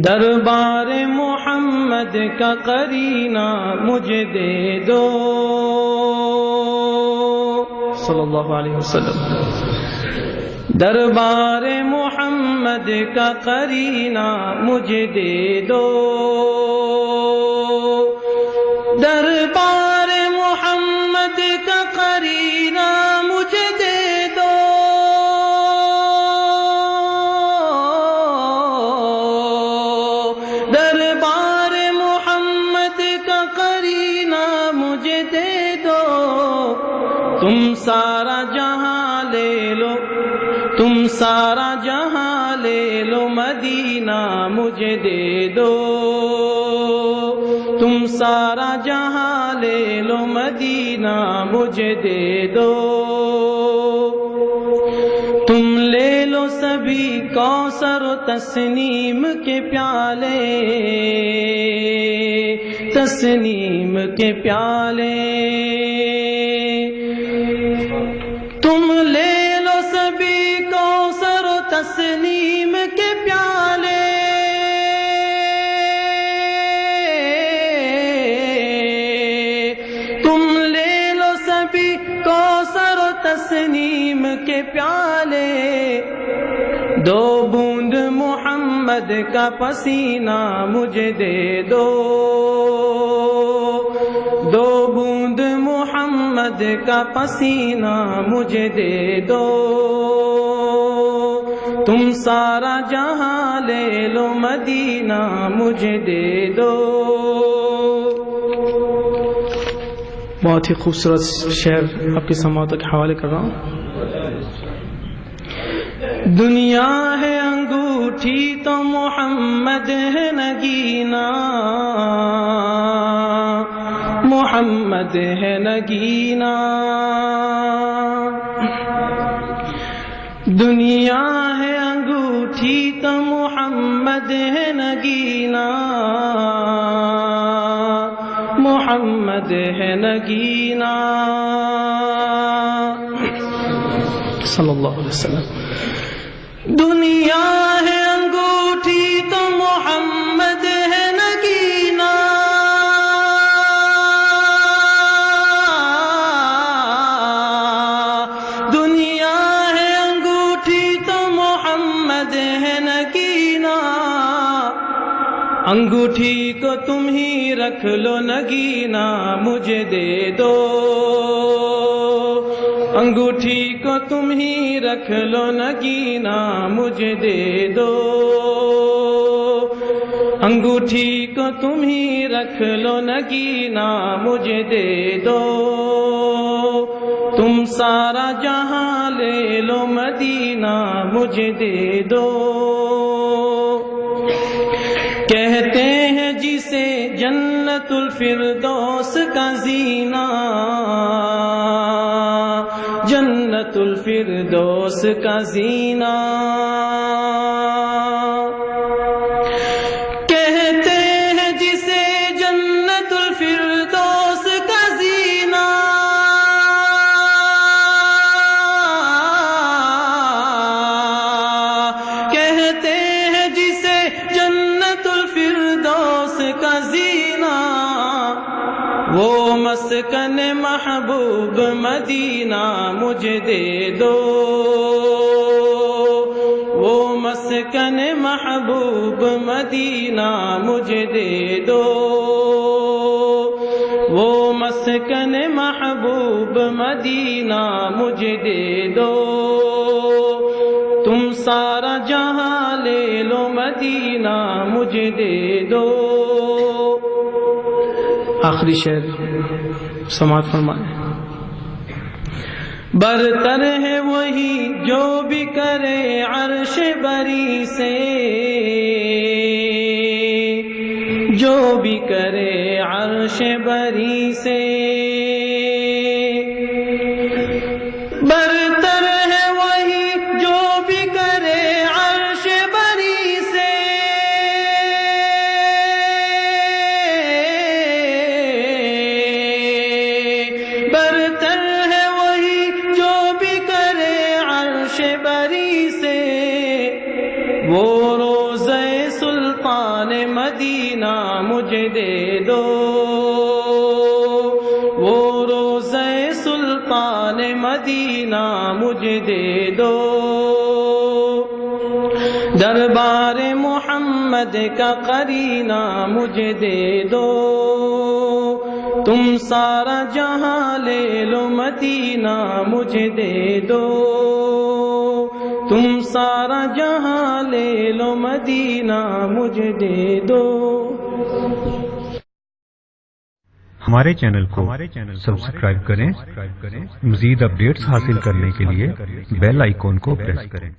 دربار محمد کا قرینہ مجھے دے دو صلی اللہ علیہ وسلم. دربار محمد کا قرینہ مجھے دے دو. دربار محمد کا قرینہ مجھے دے دو. دربار محمد کا قرینہ مجھے دے دو. تم سارا جہاں لے لو، تم سارا جہاں لے لو، مدینہ مجھے دے دو. تم سارا جہاں لے لو، مدینہ مجھے دے دو. تم لے لو سبھی کوثر و تسنیم کے پیالے، تسنیم کے پیالے. تم لے لو سبھی کوثر و تسنیم کے پیالے. تم لے لو سبھی کوثر و تسنیم کے پیالے. دو بوند محمد کا پسینہ مجھے دے دو. دو بوند محمد کا پسینہ مجھے دے دو. تم سارا جہاں لے لو، مدینہ مجھے دے دو. بہت ہی خوبصورت شعر آپ کی سماعتوں کے حوالے کر رہا ہوں. دنیا ہے انگوٹھی تو محمد ہے نگینا، محمد ہے نگینا. دنیا ہے انگوٹھی تو محمد ہے نگینا، محمد ہے نگینا. صلی اللہ علیہ وسلم. دنیا ہے انگوٹھی تو محمد ہے نگینا، دنیا ہے انگوٹھی تو محمد ہے نگینا. انگوٹھی کو تم ہی رکھ لو، نگینا مجھے دے دو. انگوٹھی کو تم ہی رکھ لو، نگینا مجھے دے دو. انگوٹھی کو تم ہی رکھ لو، نگینا مجھے دے دو. تم سارا جہاں لے لو، مدینہ مجھے دے دو. کہتے ہیں جسے جنت الفردوس کا زینہ، جنت الفردوس کا زینہ. کہتے ہیں جسے جنت الفردوس کا زینہ. کہتے ہیں جسے جنت الفردوس کا زینہ. وہ مسکن محبوب مدینہ مجھے دے دو. وہ مسکن محبوب مدینہ مجھے دے دو. وہ مسکن محبوب مدینہ مجھے دے دو. تم سارا جہاں لے لو، مدینہ مجھے دے دو. آخری شعر سماعت فرمائیں. برتر ہے وہی جو بھی کرے عرش بری سے، جو بھی کرے عرش بری سے. برتر ہے وہی جو بھی کرے عرش بری سے. برتر ہے وہی جو بھی کرے عرش بری سے. وہ روزہ سلطان مدینہ مجھے دے دو، وہ روضہ سلطان مدینہ مجھے دے دو، دربار محمد کا قرینہ مجھے دے دو، تم سارا جہاں لے لو مدینہ مجھے دے دو، تم سارا جہاں لے لو مدینہ مجھے دے دو۔ ہمارے چینل کو سبسکرائب کریں، مزید اپڈیٹس حاصل کرنے کے لیے بیل آئیکن کو پریس کریں۔